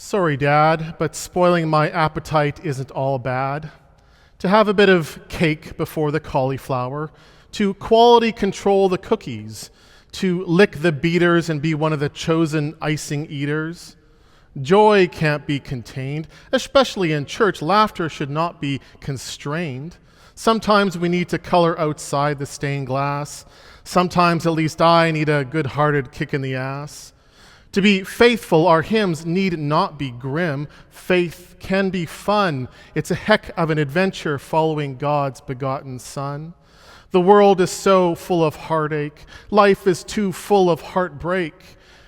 Sorry, Dad, but spoiling my appetite isn't all bad. To have a bit of cake before the cauliflower, to quality control the cookies, to lick the beaters and be one of the chosen icing eaters. Joy can't be contained, especially in church. Laughter should not be constrained. Sometimes we need to color outside the stained glass. Sometimes, at least I need a good-hearted kick in the ass. To be faithful, our hymns need not be grim. Faith can be fun. It's a heck of an adventure following God's begotten Son. The world is so full of heartache. Life is too full of heartbreak.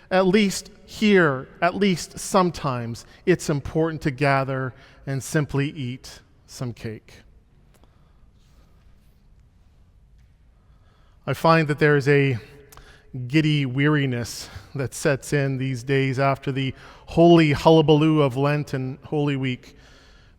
At least here, at least sometimes, it's important to gather and simply eat some cake. I find that there is a giddy weariness that sets in these days after the holy hullabaloo of Lent and Holy Week.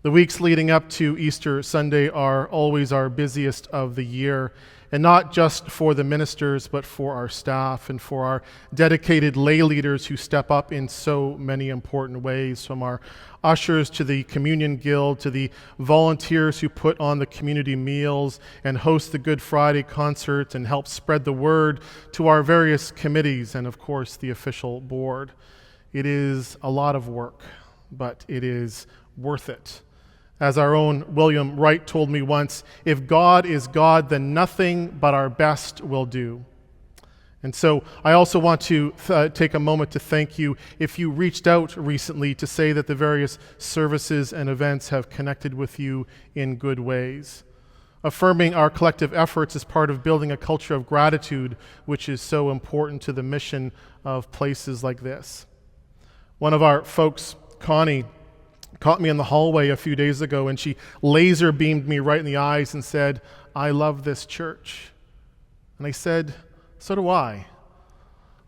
The weeks leading up to Easter Sunday are always our busiest of the year, and not just for the ministers, but for our staff and for our dedicated lay leaders who step up in so many important ways, from our ushers to the Communion Guild to the volunteers who put on the community meals and host the Good Friday concert and help spread the word, to our various committees and, of course, the official board. It is a lot of work, but it is worth it. As our own William Wright told me once, if God is God, then nothing but our best will do. And so I also want to take a moment to thank you if you reached out recently to say that the various services and events have connected with you in good ways. Affirming our collective efforts is part of building a culture of gratitude, which is so important to the mission of places like this. One of our folks, Connie, caught me in the hallway a few days ago, and she laser beamed me right in the eyes and said, "I love this church." And I said, "So do I."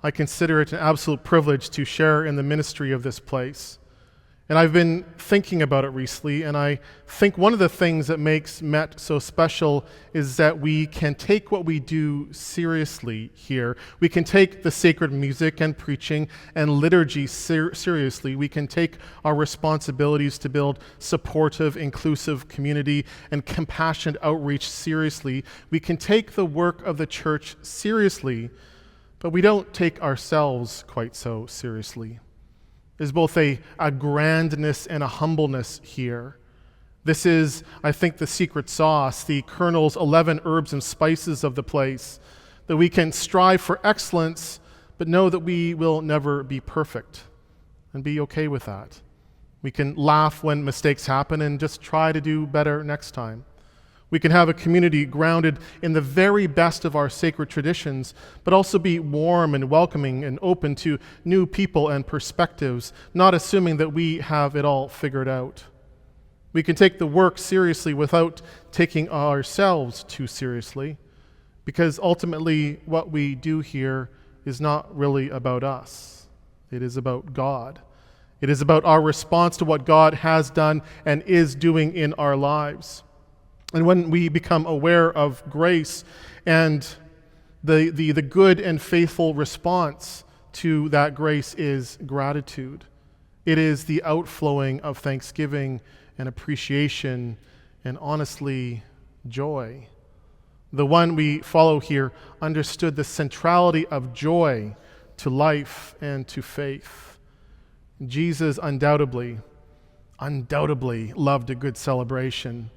I consider it an absolute privilege to share in the ministry of this place. And I've been thinking about it recently, and I think one of the things that makes Met so special is that we can take what we do seriously here. We can take the sacred music and preaching and liturgy seriously. We can take our responsibilities to build supportive, inclusive community and compassionate outreach seriously. We can take the work of the church seriously, but we don't take ourselves quite so seriously. There's both a grandness and a humbleness here. This is, I think, the secret sauce, the Colonel's 11 herbs and spices of the place, that we can strive for excellence, but know that we will never be perfect, and be okay with that. We can laugh when mistakes happen and just try to do better next time. We can have a community grounded in the very best of our sacred traditions, but also be warm and welcoming and open to new people and perspectives, not assuming that we have it all figured out. We can take the work seriously without taking ourselves too seriously, because ultimately what we do here is not really about us. It is about God. It is about our response to what God has done and is doing in our lives. And when we become aware of grace and the good and faithful response to that grace is gratitude. It is the outflowing of thanksgiving and appreciation and, honestly, joy. The one we follow here understood the centrality of joy to life and to faith. Jesus undoubtedly loved a good celebration.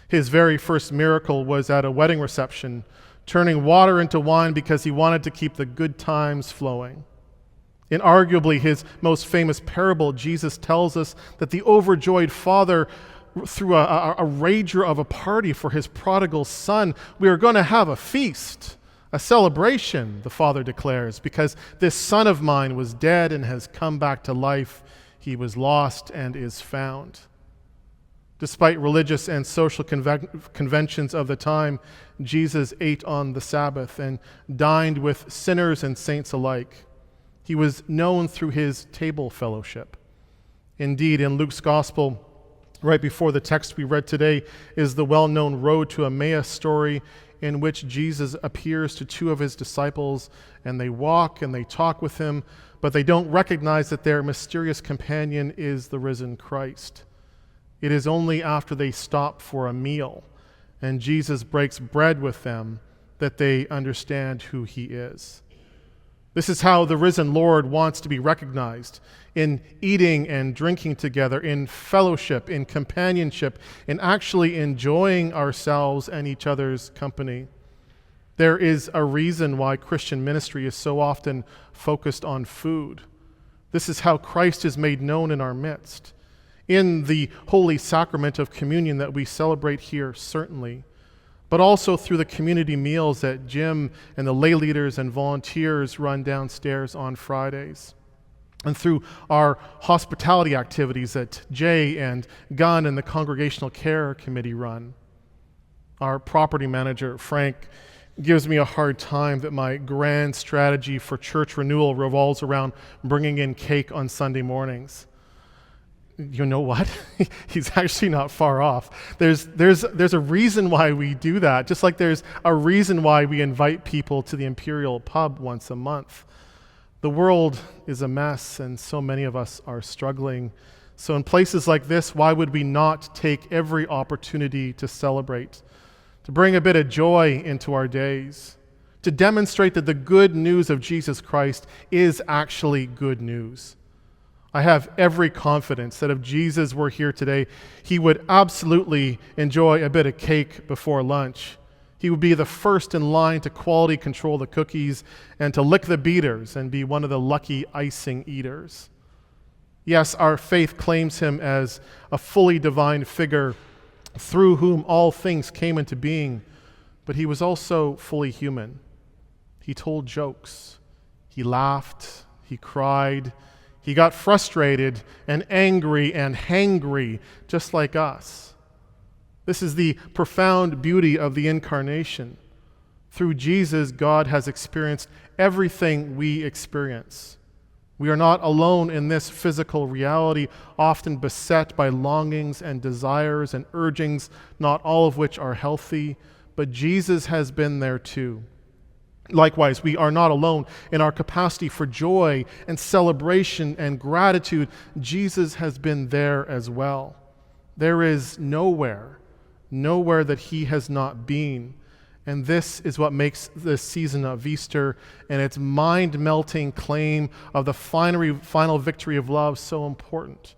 His very first miracle was at a wedding reception, turning water into wine because he wanted to keep the good times flowing. In arguably his most famous parable, Jesus tells us that the overjoyed father threw a rager of a party for his prodigal son. We are going to have a feast, a celebration, the father declares, because this son of mine was dead and has come back to life. He was lost and is found. Despite religious and social conventions of the time, Jesus ate on the Sabbath and dined with sinners and saints alike. He was known through his table fellowship. Indeed, in Luke's gospel, right before the text we read today, is the well-known Road to Emmaus story in which Jesus appears to two of his disciples, and they walk and they talk with him, but they don't recognize that their mysterious companion is the risen Christ. It is only after they stop for a meal and Jesus breaks bread with them that they understand who he is. This is how the risen Lord wants to be recognized: in eating and drinking together, in fellowship, in companionship, in actually enjoying ourselves and each other's company. There is a reason why Christian ministry is so often focused on food. This is how Christ is made known in our midst. In the holy sacrament of communion that we celebrate here, certainly, but also through the community meals that Jim and the lay leaders and volunteers run downstairs on Fridays, and through our hospitality activities that Jay and Gunn and the Congregational Care Committee run. Our property manager, Frank, gives me a hard time that my grand strategy for church renewal revolves around bringing in cake on Sunday mornings. You know what? He's actually not far off. There's a reason why we do that, just like there's a reason why we invite people to the Imperial Pub once a month. The world is a mess, and so many of us are struggling. So in places like this, why would we not take every opportunity to celebrate, to bring a bit of joy into our days, to demonstrate that the good news of Jesus Christ is actually good news? I have every confidence that if Jesus were here today, he would absolutely enjoy a bit of cake before lunch. He would be the first in line to quality control the cookies and to lick the beaters and be one of the lucky icing eaters. Yes, our faith claims him as a fully divine figure through whom all things came into being, but he was also fully human. He told jokes, he laughed, he cried, he got frustrated and angry and hangry, just like us. This is the profound beauty of the incarnation. Through Jesus, God has experienced everything we experience. We are not alone in this physical reality, often beset by longings and desires and urgings, not all of which are healthy, but Jesus has been there too. Likewise, we are not alone in our capacity for joy and celebration and gratitude. Jesus has been there as well. There is nowhere that he has not been. And this is what makes this season of Easter and its mind-melting claim of the final victory of love so important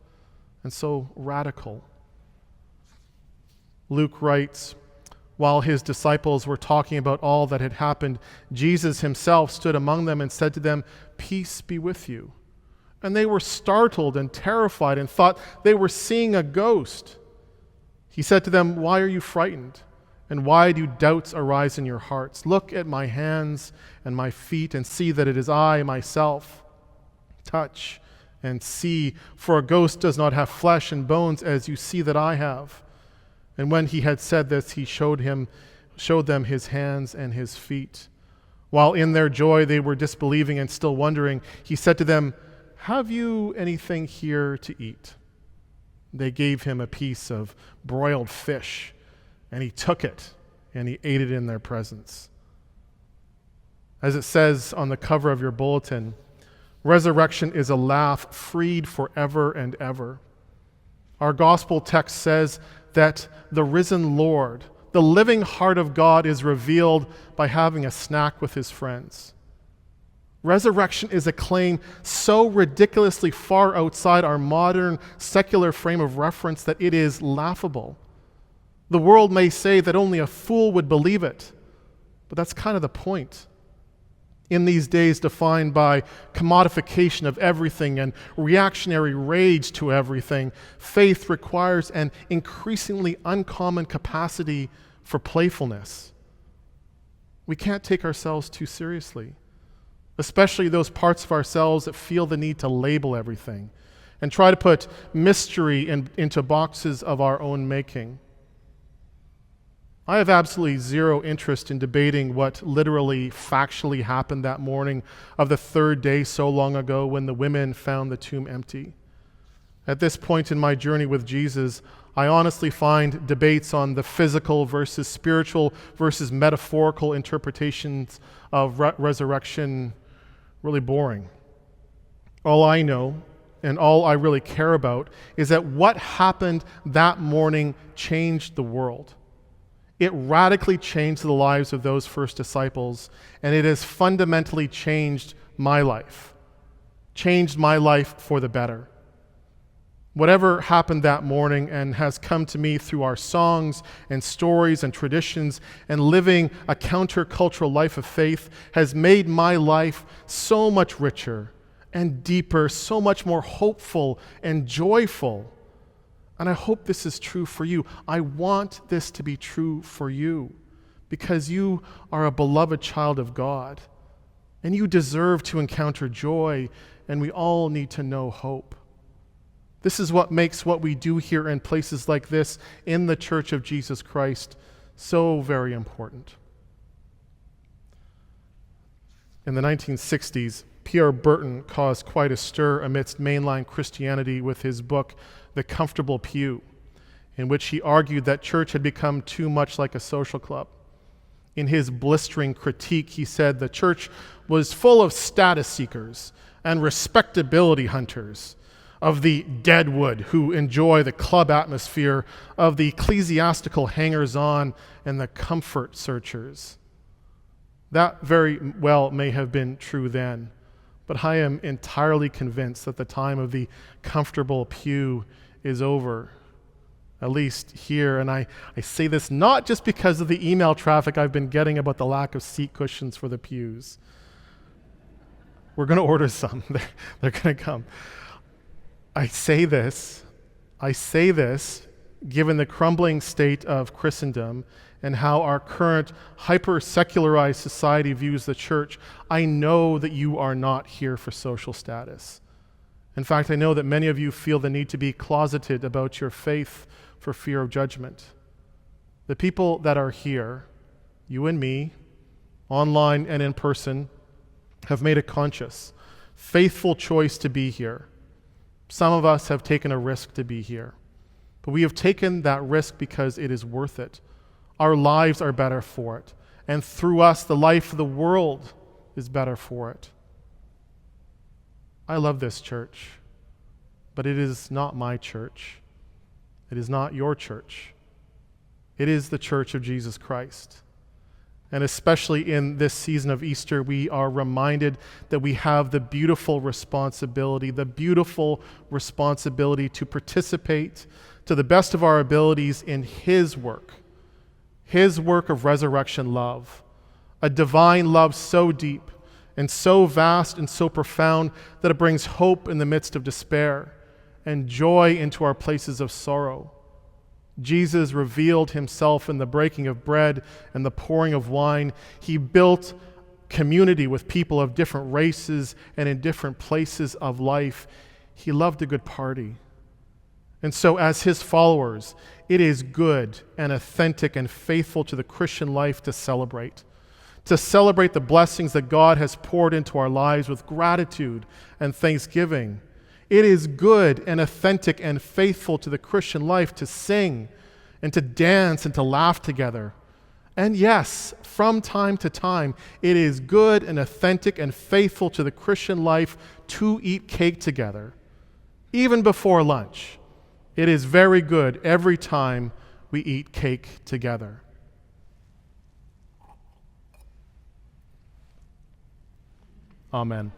and so radical. Luke writes, while his disciples were talking about all that had happened, Jesus himself stood among them and said to them, "Peace be with you." And they were startled and terrified and thought they were seeing a ghost. He said to them, "Why are you frightened? And why do doubts arise in your hearts? Look at my hands and my feet and see that it is I myself. Touch and see, for a ghost does not have flesh and bones as you see that I have." And when he had said this, he showed them his hands and his feet. While in their joy they were disbelieving and still wondering, he said to them, "Have you anything here to eat?" They gave him a piece of broiled fish, and he took it, and he ate it in their presence. As it says on the cover of your bulletin, resurrection is a laugh freed forever and ever. Our gospel text says that the risen Lord, the living heart of God, is revealed by having a snack with his friends. Resurrection is a claim so ridiculously far outside our modern secular frame of reference that it is laughable. The world may say that only a fool would believe it, but that's kind of the point. In these days defined by commodification of everything and reactionary rage to everything, faith requires an increasingly uncommon capacity for playfulness. We can't take ourselves too seriously, especially those parts of ourselves that feel the need to label everything and try to put mystery into boxes of our own making. I have absolutely zero interest in debating what literally, factually happened that morning of the third day so long ago when the women found the tomb empty. At this point in my journey with Jesus, I honestly find debates on the physical versus spiritual versus metaphorical interpretations of resurrection really boring. All I know and all I really care about is that what happened that morning changed the world. It radically changed the lives of those first disciples, and it has fundamentally changed my life for the better. Whatever happened that morning and has come to me through our songs and stories and traditions and living a countercultural life of faith has made my life so much richer and deeper, so much more hopeful and joyful. And I hope this is true for you. I want this to be true for you because you are a beloved child of God and you deserve to encounter joy, and we all need to know hope. This is what makes what we do here in places like this in the Church of Jesus Christ so very important. In the 1960s, Pierre Burton caused quite a stir amidst mainline Christianity with his book, The Comfortable Pew, in which he argued that church had become too much like a social club. In his blistering critique, he said the church was full of status seekers and respectability hunters, of the deadwood who enjoy the club atmosphere, of the ecclesiastical hangers-on and the comfort searchers. That very well may have been true then, but I am entirely convinced that the time of the comfortable pew is over, at least here. And I say this not just because of the email traffic I've been getting about the lack of seat cushions for the pews. We're going to order some. They're going to come. I say this given the crumbling state of Christendom and how our current hyper-secularized society views the church. I know that you are not here for social status. In fact, I know that many of you feel the need to be closeted about your faith for fear of judgment. The people that are here, you and me, online and in person, have made a conscious, faithful choice to be here. Some of us have taken a risk to be here, but we have taken that risk because it is worth it. Our lives are better for it, and through us, the life of the world is better for it. I love this church, but it is not my church. It is not your church. It is the Church of Jesus Christ. And especially in this season of Easter, we are reminded that we have the beautiful responsibility to participate to the best of our abilities in His work of resurrection love, a divine love so deep and so vast and so profound that it brings hope in the midst of despair and joy into our places of sorrow. Jesus revealed Himself in the breaking of bread and the pouring of wine. He built community with people of different races and in different places of life. He loved a good party. And so as His followers, it is good and authentic and faithful to the Christian life to celebrate the blessings that God has poured into our lives with gratitude and thanksgiving. It is good and authentic and faithful to the Christian life to sing and to dance and to laugh together. And yes, from time to time, it is good and authentic and faithful to the Christian life to eat cake together. Even before lunch, it is very good every time we eat cake together. Amen.